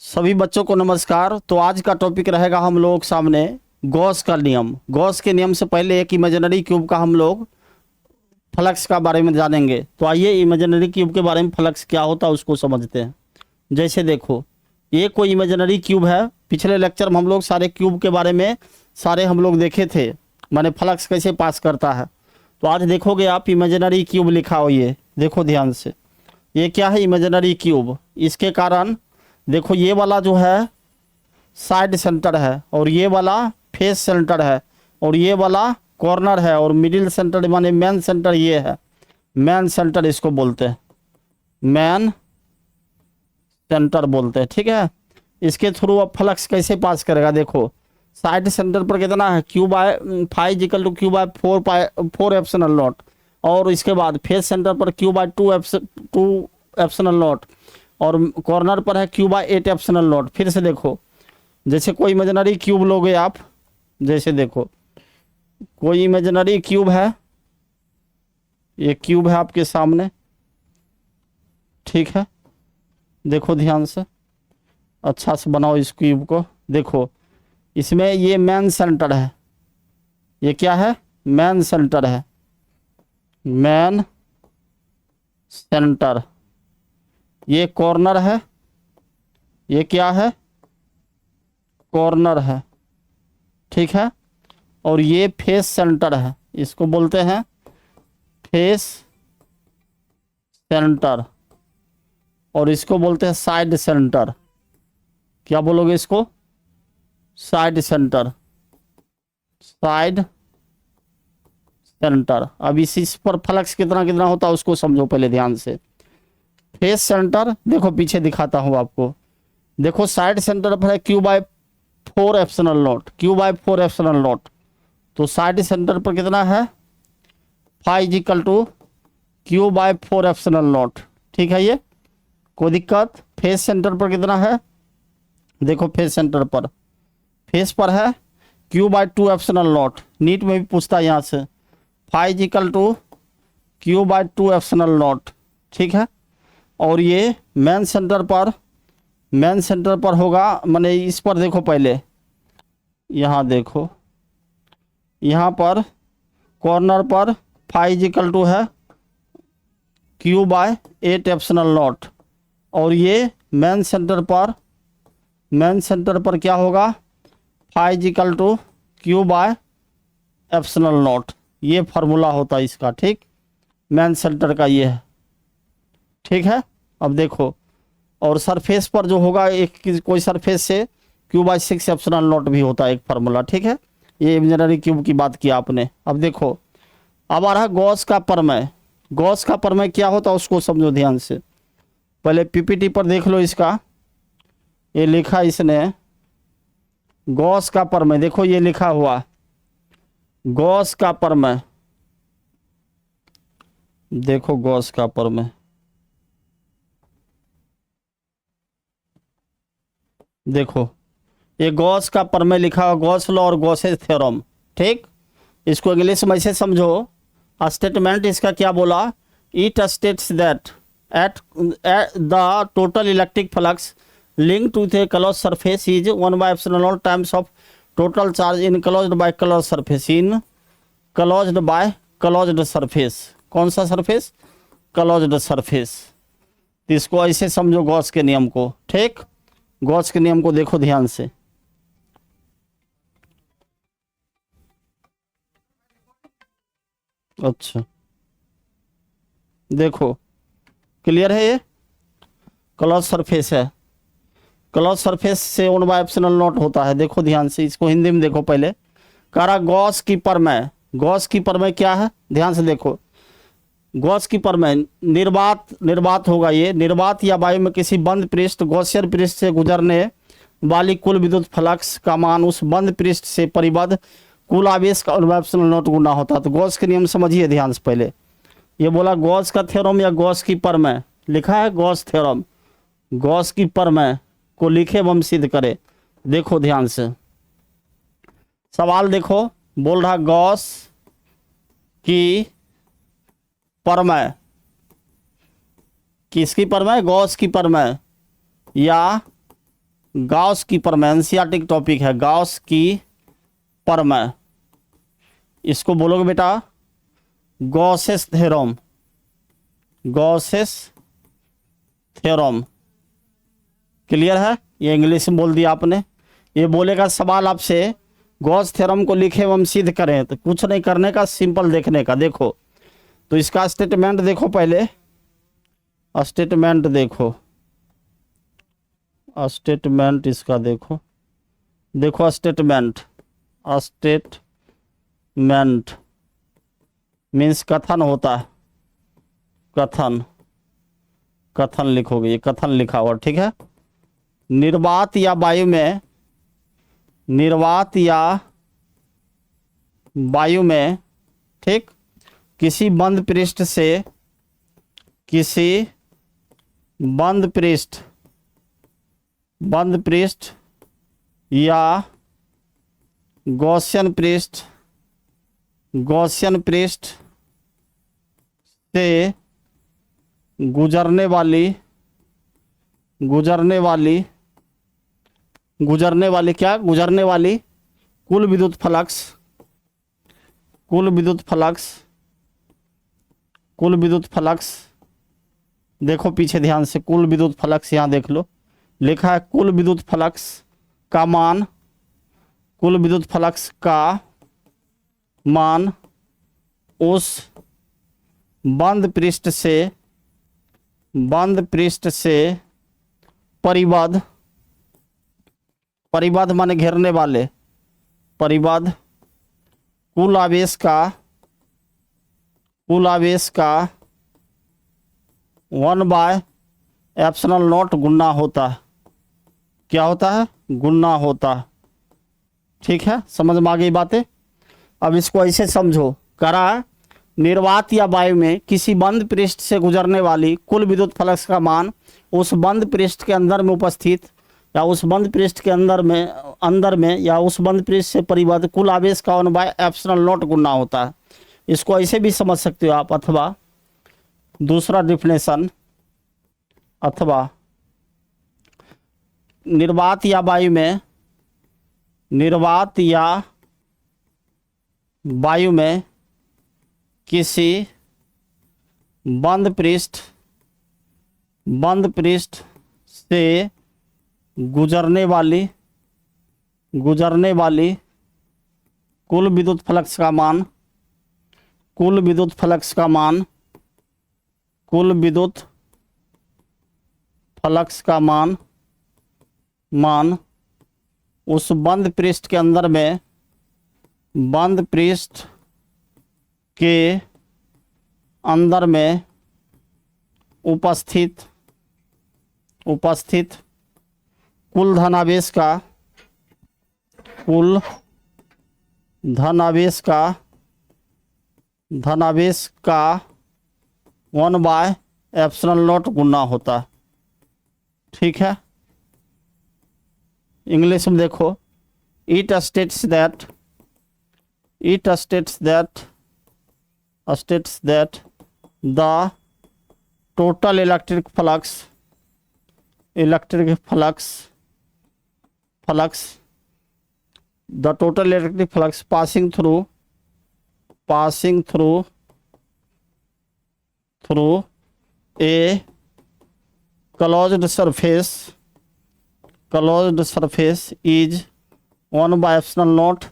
सभी बच्चों को नमस्कार। तो आज का टॉपिक रहेगा हम लोग सामने गॉस का नियम। गॉस के नियम से पहले एक इमेजिनरी क्यूब का हम लोग फ्लक्स का बारे में जानेंगे। तो आइए इमेजिनरी क्यूब के बारे में फ्लक्स क्या होता है उसको समझते हैं। जैसे देखो, ये कोई इमेजिनरी क्यूब है। पिछले लेक्चर में हम लोग सारे क्यूब के बारे में हम लोग देखे थे, माने फ्लक्स कैसे पास करता है। तो आज देखोगे आप इमेजिनरी क्यूब लिखा हो, ये देखो ध्यान से, ये क्या है इमेजिनरी क्यूब। इसके कारण देखो, ये वाला जो है साइड सेंटर है और ये वाला फेस सेंटर है और ये वाला कॉर्नर है और मिडिल सेंटर माने मेन सेंटर ये है। मेन सेंटर इसको बोलते हैं, मेन सेंटर बोलते हैं, ठीक है। इसके थ्रू अब फ्लक्स कैसे पास करेगा, देखो साइड सेंटर पर कितना है, Q by 5 equal to Q by 4 epsilon naught, और इसके बाद फेस सेंटर पर क्यू बाय 2 एप्सिलॉन नॉट और कॉर्नर पर है क्यू बाय 8 एप्सिलॉन नॉट। फिर से देखो, जैसे कोई इमेजिनरी क्यूब लोगे आप, जैसे देखो कोई इमेजिनरी क्यूब है, ये क्यूब है आपके सामने, ठीक है। देखो ध्यान से, अच्छा से बनाओ इस क्यूब को। देखो इसमें ये मेन सेंटर है, ये क्या है, मेन सेंटर है, मेन सेंटर। ये कॉर्नर है, ये क्या है, कॉर्नर है, ठीक है। और ये फेस सेंटर है, इसको बोलते हैं फेस सेंटर, और इसको बोलते हैं साइड सेंटर। क्या बोलोगे इसको, साइड सेंटर, साइड सेंटर। अब इस पर फ्लक्स कितना कितना होता है उसको समझो पहले ध्यान से। फेस सेंटर देखो, पीछे दिखाता हूं आपको। देखो साइड सेंटर पर है Q by 4 epsilon naught, q by 4 epsilon naught. तो साइड सेंटर पर कितना है, 5 equal to Q by 4 epsilon naught, ठीक है। ये कोई दिक्कत। फेस सेंटर पर कितना है, देखो फेस सेंटर पर, फेस पर है Q by 2 epsilon naught. NEET में भी पूछता है यहाँ से, 5 equal to Q by 2 epsilon naught, ठीक है। और ये मेन सेंटर पर, मेन सेंटर पर होगा, माने इस पर देखो पहले, यहाँ देखो, यहाँ पर कॉर्नर पर 5 इक्वल टू है क्यू बाय 8 एप्सिलॉन नॉट, और ये मेन सेंटर पर, मेन सेंटर पर क्या होगा, 5 equal to Q by epsilon naught. ये फार्मूला होता है इसका, ठीक, मेन सेंटर का ये है, ठीक है। अब देखो, और सरफेस पर जो होगा एक कोई सरफेस से क्यू बाय 6 एप्सिलॉन नॉट भी होता है एक फार्मूला, ठीक है। ये इमेजिनरी क्यूब की बात की आपने। अब देखो, अब आ रहा गॉस का प्रमेय। गॉस का प्रमेय क्या होता है उसको समझो ध्यान से। पहले पीपीटी पर देख लो इसका, ये लिखा इसने गॉस का प्रमेय, देखो ये लिखा हुआ गॉस का प्रमेय, देखो गॉस का प्रमेय, देखो ये गॉस का प्रमेय लिखा हुआ, गॉस लॉ और गॉसेस थ्योरम, ठीक। इसको इंग्लिश में ऐसे समझो, स्टेटमेंट इसका क्या बोला, it states that at the total electric flux link to the close surface is 1 by epsilon naught times of total charge enclosed by close surface, enclosed by closed surface. कौन सा surface, closed surface. इसको ऐसे समझो Gauss के नियम को, ठीक। Gauss के नियम को देखो ध्यान से। अच्छा देखो, क्लियर है, ये क्लोज सरफेस है, क्लोज सरफेस से 1 बाय एप्सिलॉन नॉट होता है। देखो ध्यान से, इसको हिंदी में देखो पहले। करा गॉस की प्रमेय, गॉस की प्रमेय क्या है, ध्यान से देखो। गॉस की प्रमेय निर्वात होगा, ये निर्वात या वायु में किसी बंद पृष्ठ गॉसियर पृष्ठ से गुजरने वाली कुल विद्युत फ्लक्स का मान उस बंद पृष्ठ से परिबद्ध कुल आवेश का 1 बाय एप्सिलॉन नॉट गुना होता है। तो गॉस के नियम समझिए ध्यान से पहले। ये बोला गॉस का थ्योरम या गॉस की प्रमेय, लिखा है गॉस थ्योरम, गॉस की प्रमेय को लिखे एवं सिद्ध करे। देखो ध्यान से सवाल, देखो बोल रहा गॉस की प्रमेय, किसकी प्रमेय, गॉस की प्रमेय या गॉस की प्रमेय, एनसीईआरटी टॉपिक है गॉस की प्रमेय। इसको बोलोगे बेटा Gauss's theorem, Gauss's theorem. Clear है? ये इंग्लिश में बोल दिया आपने। ये बोलेगा सवाल आपसे गॉस थ्योरम को लिखे एवं सिद्ध करें, तो कुछ नहीं करने का, सिंपल देखने का। देखो तो इसका स्टेटमेंट देखो, पहले स्टेटमेंट देखो, स्टेटमेंट इसका देखो, देखो स्टेटमेंट, स्टेटमेंट मीन्स कथन होता है, कथन, कथन लिखोगे, ये कथन लिखा हुआ, ठीक है। निर्वात या वायु में, निर्वात या वायु में, ठीक, किसी बंद पृष्ठ से, किसी बंद पृष्ठ, बंद पृष्ठ या गॉसियन पृष्ठ, गॉसियन पृष्ठ से गुजरने वाली, गुजरने वाली, गुजरने वाली क्या, गुजरने वाली कुल विद्युत फ्लक्स, कुल विद्युत फ्लक्स, कुल विद्युत फ्लक्स, देखो पीछे ध्यान से, कुल विद्युत फ्लक्स यहाँ देख लो, लिखा है कुल विद्युत फ्लक्स का मान, कुल विद्युत फ्लक्स का मान उस बंद पृष्ठ से, बंद पृष्ठ से परिबद्ध, परिबद्ध माने घेरने वाले, परिबद्ध कुल आवेश का, कुल आवेश का 1/ε0 गुना होता है। क्या होता है? गुना होता है। ठीक है, समझ में आ गई बातें। अब इसको ऐसे समझो, करा निर्वात या वायु में किसी बंद पृष्ठ से गुजरने वाली कुल विद्युत फ्लक्स का मान उस बंद पृष्ठ के अंदर में उपस्थित या उस बंद पृष्ठ के अंदर में या उस बंद पृष्ठ से परिबद्ध कुल आवेश का 1/ε0 गुना होता है। इसको ऐसे भी समझ सकते हो आप, अथवा दूसरा डिफिनेशन, अथवा निर्वात या वायु में, निर्वात या वायु में किसी बंद पृष्ठ, बंद पृष्ठ से गुजरने वाली, गुजरने वाली कुल विद्युत फ्लक्स का मान, कुल विद्युत फ्लक्स का मान, कुल विद्युत फ्लक्स का मान, मान उस बंद पृष्ठ के अंदर में, बंद पृष्ठ के अंदर में उपस्थित, उपस्थित कुल धनावेश का, कुल धनावेश का, धनावेश का 1/ε0 गुना होता है। ठीक है, इंग्लिश में देखो, it states that, it states that the total electric flux, electric flux, the total electric flux passing through a closed surface is 1/ε0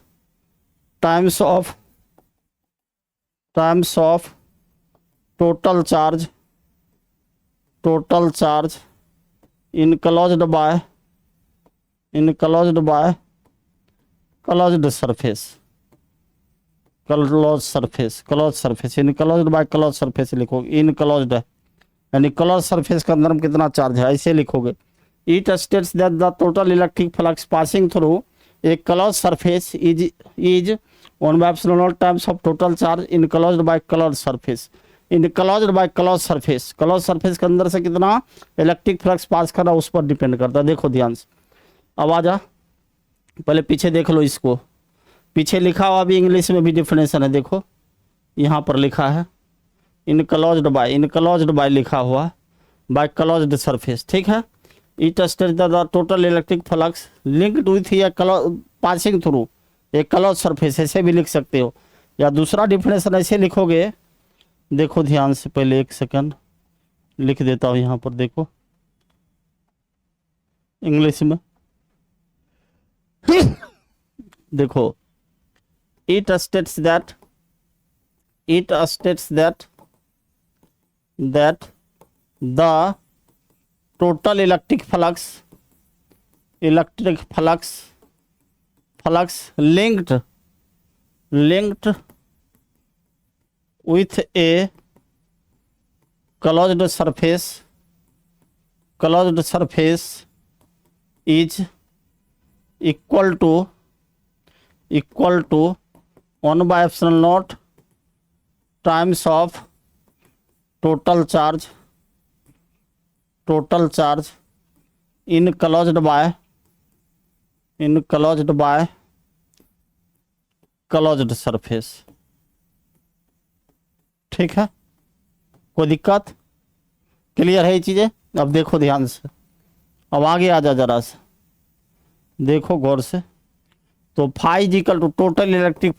times of total charge enclosed by closed surface, closed surface enclosed by closed surface लिखोगे, enclosed यानी closed surface के अंदर में कितना charge है, ऐसे लिखोगे। It states that the total electric flux passing through a closed surface is 1/ε0 times of total charge enclosed by closed surface, enclosed by closed surface, closed surface के अंदर से कितना इलेक्ट्रिक फ्लक्स पास कर रहा है उस पर डिपेंड करता है। देखो ध्यान से, अब आ जा, पहले पीछे देख लो, इसको पीछे लिखा हुआ भी इंग्लिश में भी डिफिनेशन है, देखो यहाँ पर लिखा है इनक्लोज्ड बाय लिखा हुआ बाय क्लोज्ड सरफेस। ठीक है, it states the total electric flux linked with a passing through a close surface, ऐसे भी लिख सकते हो, या दूसरा डिफिनेशन ऐसे लिखोगे, देखो ध्यान से, पहले एक सेकंड लिख देता हूँ यहाँ पर, देखो इंग्लिश में देखो, it states that the total electric flux linked with a closed surface is equal to 1 by epsilon naught times of total charge enclosed by closed surface। ठीक है, कोई दिक्कत? क्लियर है ये चीजें? अब देखो ध्यान से, अब आगे आ जा जरा से, देखो गौर से। तो phi is equal to total electric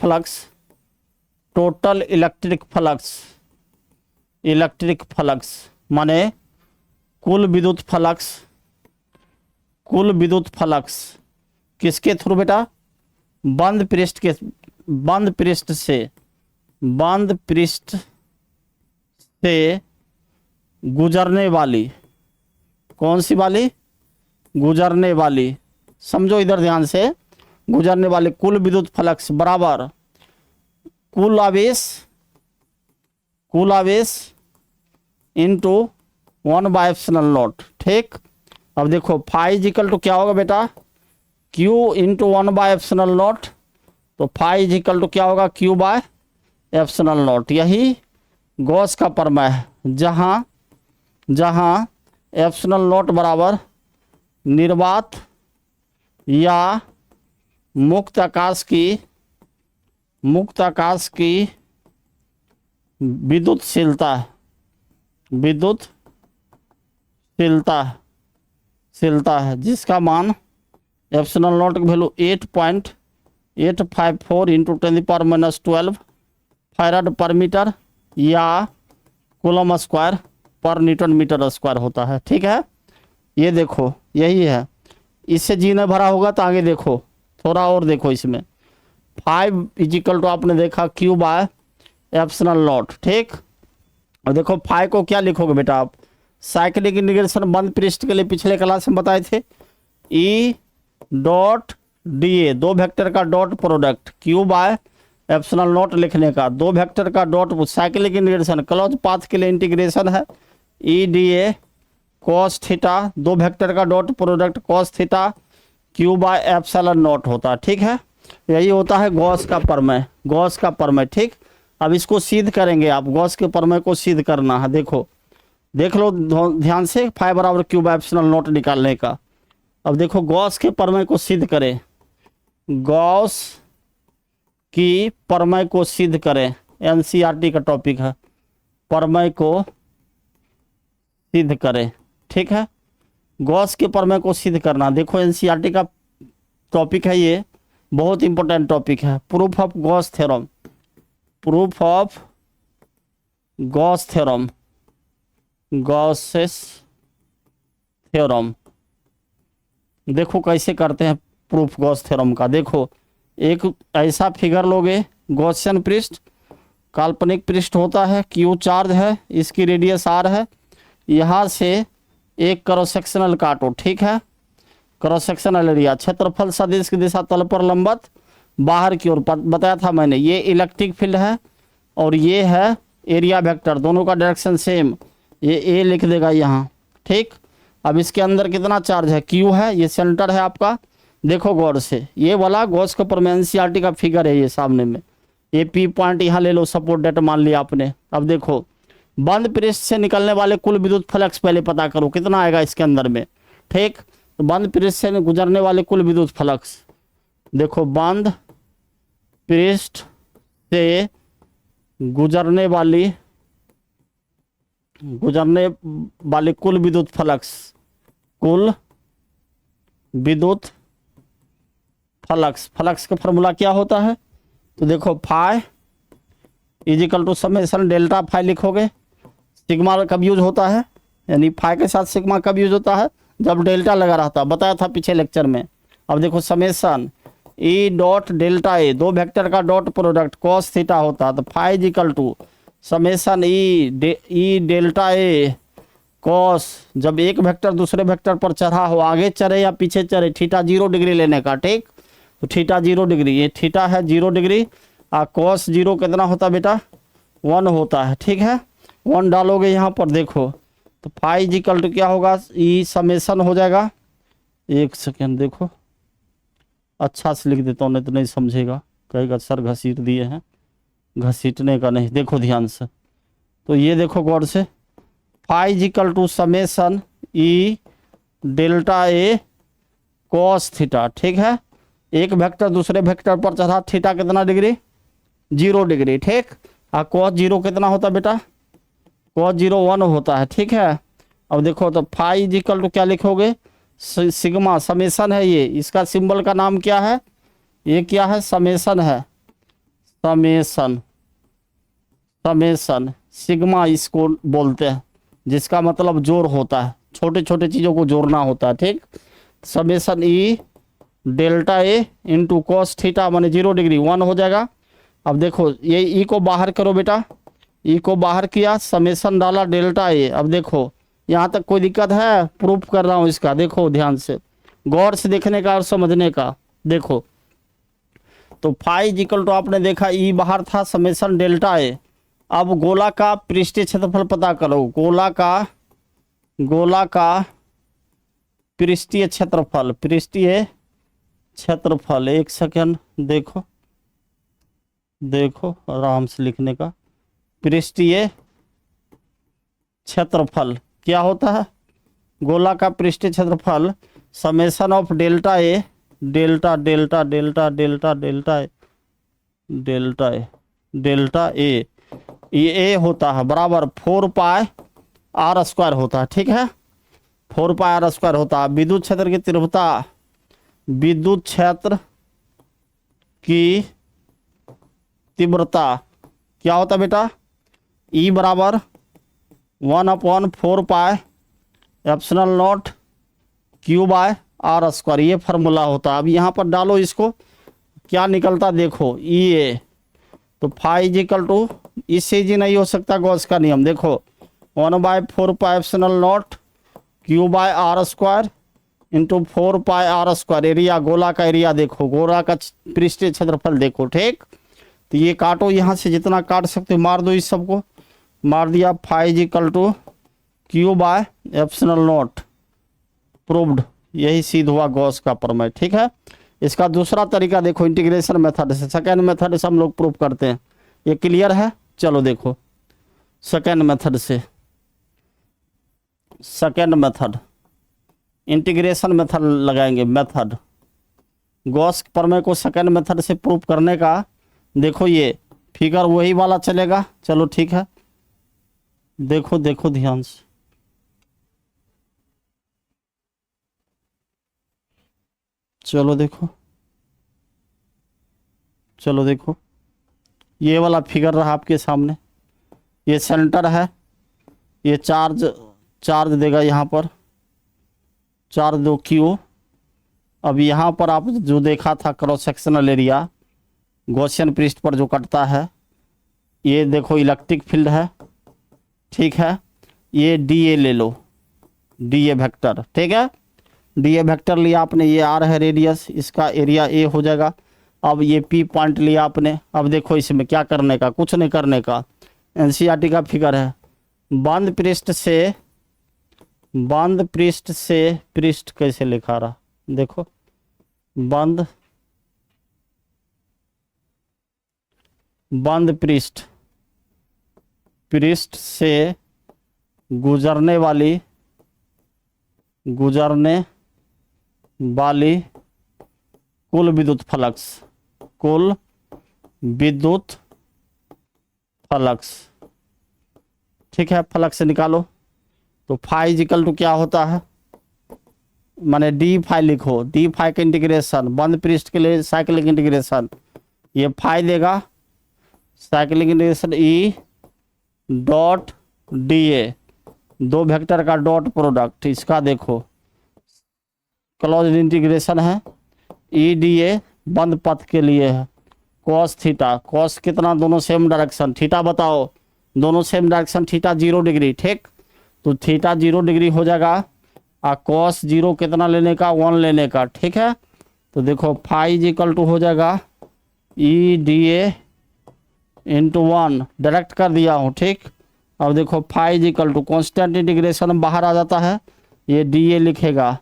flux माने कुल विद्युत फ्लक्स किसके थ्रू बेटा? बंद पृष्ठ से गुजरने वाली, कौन सी वाली? गुजरने वाली, समझो इधर ध्यान से, गुजरने वाले कुल विद्युत फ्लक्स बराबर कुल आवेश इनटू 1 बाय एप्सिलॉन नॉट। ठीक, अब देखो फाई इज इक्वल टू क्या होगा बेटा? Q into 1 by epsilon naught, तो फाई इज इक्वल टू क्या होगा? Q by epsilon not. यही गॉस का प्रमेय है, जहां एप्सिलॉन नॉट बराबर निर्वात या मुक्त आकाश की विद्युतशीलता है, जिसका मान एप्सिलॉन नॉट की वैल्यू 8.854 इंटू 10⁻12 फैराड पर मीटर या कूलम स्क्वायर पर न्यूटन मीटर स्क्वायर होता है। ठीक है, ये देखो यही है। इससे जी ने भरा होगा तो आगे देखो, थोड़ा और देखो इसमें। 5 इज इक्वल टू आपने देखा क्यू बाय एप्सिलॉन नॉट। ठीक, और देखो 5 को क्या लिखोगे बेटा आप? साइक्लिक इंटीग्रेशन बंद पृष्ठ के लिए पिछले क्लास में बताए थे, E dot D A, 2 vector का dot product, Q by epsilon naught लिखने का, 2 वेक्टर का dot, cyclic integration close path के लिए इंटीग्रेशन है, E D A cos theta, 2 vector का dot product cos theta Q by epsilon naught होता है। ठीक है, यही होता है गॉस का प्रमेय। ठीक, अब इसको सिद्ध करेंगे आप, गॉस के प्रमेय को सिद्ध करना है। देखो देख लो ध्यान से, फाई बराबर क्यू बाय एप्सिलॉन नॉट निकालने का। अब देखो गॉस के प्रमेय को सिद्ध करें, गॉस की प्रमेय को सिद्ध करें, एनसीईआरटी का टॉपिक है, प्रमेय को सिद्ध करें। ठीक है, गॉस के प्रमेय को सिद्ध करना, देखो एनसीईआरटी का टॉपिक है, ये बहुत इंपॉर्टेंट टॉपिक है। Proof of Gauss theorem, Gauss's theorem. देखो कैसे करते हैं प्रूफ गॉस थ्योरम का। देखो एक ऐसा फिगर लोगे, गॉसियन पृष्ठ, काल्पनिक पृष्ठ होता है, क्यू चार्ज है, इसकी रेडियस आर है, यहाँ से एक क्रॉस सेक्शनल काटो। ठीक है, क्रॉस सेक्शनल एरिया, क्षेत्रफल सदिश की दिशा तल पर लंबवत बाहर की ओर, बताया था मैंने, ये इलेक्ट्रिक फील्ड है और ये है एरिया वेक्टर, दोनों का डायरेक्शन सेम, ये ए लिख देगा यहाँ। ठीक, अब इसके अंदर कितना चार्ज है? क्यू है, ये सेंटर है आपका। देखो गौर से, ये वाला गॉस का प्रमेय एनसीईआरटी का फिगर है, ये सामने में, ये पी पॉइंट यहाँ ले लो, सपोर्ट डेट मान लिया आपने। अब देखो बंद पृष्ठ से निकलने वाले कुल विद्युत फ्लक्स पहले पता करो कितना आएगा इसके अंदर में। ठीक, तो बंद पृष्ठ से गुजरने वाले कुल विद्युत फ्लक्स, देखो बंद पृष्ठ से गुजरने वाली कुल विद्युत फ्लक्स, कुल विद्युत फ्लक्स। फ्लक्स का फॉर्मूला क्या होता है? तो देखो phi is equal to summation delta phi लिखोगे। सिग्मा कब यूज होता है, यानी फाई के साथ सिग्मा कब यूज होता है? जब डेल्टा लगा रहता है, बताया था पिछले लेक्चर में। अब देखो summation E dot delta A, दो वेक्टर का डॉट प्रोडक्ट कॉस थीटा होता है, तो phi is equal to summation E delta A cos, जब एक वेक्टर दूसरे वेक्टर पर चढ़ा हो, आगे चढ़े या पीछे चढ़े, थीटा 0 डिग्री लेने का। ठीक, तो थीटा 0 डिग्री, ये थीटा है 0 डिग्री, और कॉस 0 कितना होता है बेटा? 1 होता है। ठीक है, 1 डालोगे यहाँ पर, देखो तो फाई इजिकल टू क्या होगा? ई समेशन हो जाएगा। एक सेकेंड देखो, अच्छा से लिख देता हूँ, नहीं तो नहीं समझेगा, कहेगा सर घसीट दिए हैं। घसीटने का नहीं, देखो ध्यान से, तो ये देखो गौर से, phi is equal to summation E delta A cos theta. ठीक है, एक वेक्टर दूसरे वेक्टर पर चढ़ा, थीटा कितना डिग्री? 0 डिग्री। ठीक, और कॉस 0 कितना होता है बेटा? कॉस 0 1 होता है। ठीक है, अब देखो तो फाई इजिकल टू क्या लिखोगे? सिग्मा, समेशन है ये, इसका सिंबल का नाम क्या है? ये क्या है? समेशन है, समेशन। समेशन सिग्मा इसको बोलते हैं, जिसका मतलब जोड़ होता है, छोटे छोटे चीज़ों को जोड़ना होता है। ठीक, समेशन ई डेल्टा ए इंटू कॉस थीटा माने 0 डिग्री 1 हो जाएगा। अब देखो ये ई को बाहर करो बेटा, ई को बाहर किया, समेशन डाला डेल्टा ए। अब देखो यहाँ तक कोई दिक्कत है? प्रूफ कर रहा हूँ इसका, देखो ध्यान से, गौर से देखने का और समझने का। देखो तो फाई इजिकल टू आपने देखा ई बाहर था, समेशन डेल्टा ए। अब गोला का पृष्ठीय क्षेत्रफल पता करो, गोला का पृष्ठीय क्षेत्रफल, पृष्ठीय क्षेत्रफल। एक सेकंड देखो, देखो आराम से लिखने का, पृष्ठीय क्षेत्रफल क्या होता है? गोला का पृष्ठीय क्षेत्रफल summation of delta A, delta delta delta delta delta A, delta A, delta A, ये ए होता है बराबर 4 पाई आर स्क्वायर होता है। ठीक है, 4 पाई आर स्क्वायर होता है। विद्युत क्षेत्र की तीव्रता, विद्युत क्षेत्र की तीव्रता क्या होता है बेटा? ई बराबर 1/4 pi epsilon naught q by r square, ये फार्मूला होता है। अब यहाँ पर डालो इसको, क्या निकलता देखो, ई ए, तो फाई इजिकल टू, इससे जी नहीं हो सकता गॉस का नियम। देखो 1/4 pi epsilon naught q by r square into 4 pi r square, area गोला का एरिया देखो, गोला का पृष्ठीय क्षेत्रफल देखो। ठीक, तो ये काटो, यहाँ से जितना काट सकते हो मार दो, इस सबको मार दिया। Phi is equal to Q by epsilon naught, proved, यही सिद्ध हुआ गॉस का प्रमेय। ठीक है, इसका दूसरा तरीका देखो, इंटीग्रेशन मेथड से, सेकेंड मेथड से हम लोग प्रूव करते हैं। ये क्लियर है? चलो देखो सेकेंड मेथड से, सेकेंड मेथड इंटीग्रेशन मेथड लगाएंगे। मेथड गॉस प्रमेय को सेकेंड मेथड से प्रूव करने का, देखो ये फिगर वही वाला चलेगा। चलो ठीक है, देखो देखो ध्यान से, चलो देखो, चलो देखो, ये वाला फिगर रहा आपके सामने, ये सेंटर है, ये चार्ज देगा यहाँ पर, चार्ज दो क्यू। अब यहाँ पर आप जो देखा था क्रॉस सेक्शनल एरिया गॉसियन पृष्ठ पर जो कटता है, ये देखो इलेक्ट्रिक फील्ड है। ठीक है, ये डी ए ले लो, डी ए वेक्टर। ठीक है, डी ए वेक्टर लिया आपने, ये आर है रेडियस, इसका एरिया ए हो जाएगा। अब ये पी पॉइंट लिया आपने। अब देखो इसमें क्या करने का, कुछ नहीं करने का, एनसीईआरटी का फिगर है। बंद पृष्ठ से पृष्ठ कैसे लिखा रहा, देखो बंद पृष्ठ से गुजरने वाली कुल विद्युत फ्लक्स, ठीक है, फ्लक्स निकालो। तो फाई इजिकल टू क्या होता है? माने डी फाई लिखो, डी फाई का इंटीग्रेशन, बंद पृष्ठ के लिए साइक्लिक इंटीग्रेशन, ये फाई देगा, साइक्लिक इंटीग्रेशन ई डॉट डी ए, दो वेक्टर का डॉट प्रोडक्ट, इसका देखो क्लोज इंटीग्रेशन है, ई डी ए बंद पथ के लिए है, कॉस थीटा, कॉस कितना, दोनों सेम डायरेक्शन, थीटा बताओ, दोनों सेम डायरेक्शन, थीटा 0 डिग्री, ठीक, तो थीटा 0 डिग्री हो जाएगा, और कॉस 0 कितना लेने का, 1 लेने का, ठीक है। तो देखो फाई इज इक्वल टू हो जाएगा E D A into 1, direct कर दिया हूँ, ठीक। अब देखो phi is equal to constant integration बाहर आ जाता है, ये डी ए लिखेगा।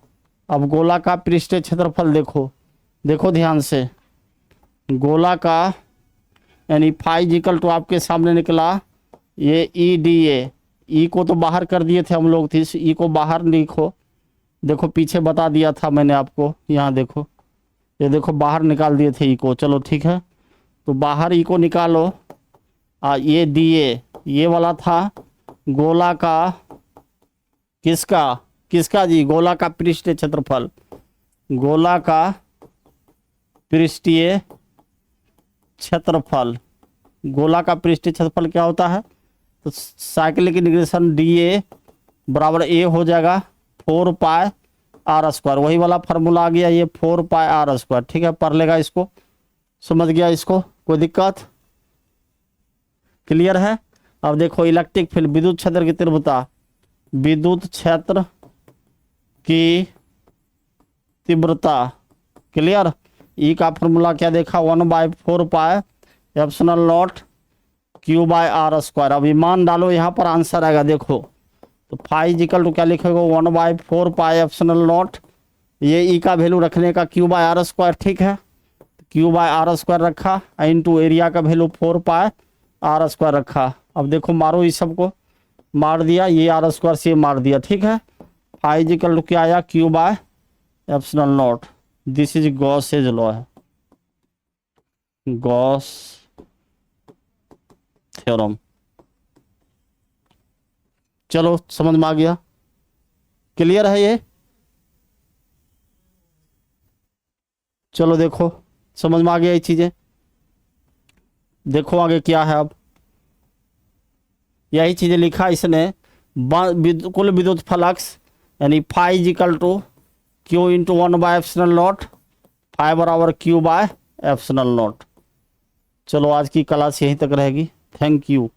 अब गोला का पृष्ठीय क्षेत्रफल देखो, देखो ध्यान से, गोला का यानी फाई इज इक्वल टू आपके सामने निकला ये ई डी ए, ई को तो बाहर कर दिए थे हम लोग, थी ई को बाहर लिखो, देखो पीछे बता दिया था मैंने आपको, यहाँ देखो, ये देखो बाहर निकाल दिए थे ई को, चलो ठीक है, तो बाहर ई को निकालो, ये डी ए, ये वाला था गोला का, किसका किसका जी, गोला का पृष्ठीय क्षेत्रफल, गोला का पृष्ठीय क्षेत्रफल, गोला का पृष्ठीय क्षेत्रफल क्या होता है, तो साइक्लिक इंटीग्रेशन डी ए बराबर ए हो जाएगा 4 पाई आर स्क्वायर, वही वाला फार्मूला आ गया, ये 4 पाई आर स्क्वायर, ठीक है, पढ़ लेगा इसको, समझ गया इसको, कोई दिक्कत, क्लियर है। अब देखो इलेक्ट्रिक फील्ड, विद्युत क्षेत्र की तीव्रता, विद्युत क्षेत्र की तीव्रता, क्लियर, ई का फॉर्मूला क्या देखा, 1/4 pi epsilon naught q by r square. अब मान डालो, यहाँ पर आंसर आएगा, देखो तो फाई इक्वल टू क्या लिखेगा, 1/4 पाई एप्सिलॉन नॉट, ये ई का वैल्यू रखने का क्यू बाय आर स्क्वायर, ठीक है, क्यू बाय आर स्क्वायर रखा, इनटू एरिया का वैल्यू 4 पाई आर स्क्वायर रखा। अब देखो मारो इस सबको, मार दिया, ये आर स्क्वायर से मार दिया, ठीक है, फाई इक्वल टू क्या आया, Q by epsilon not, this is Gauss's law है, गॉस थ्योरम। चलो समझ में आ गया, क्लियर है ये, चलो देखो समझ में आ गया ये चीजें, देखो आगे क्या है। अब यही चीजें लिखा इसने, कुल विद्युत फ्लक्स यानी phi equal to Q into 1/एप्सिलॉन नॉट, फाई बराबर क्यू बाय एप्सिलॉन नॉट। चलो आज की क्लास यहीं तक रहेगी, थैंक यू।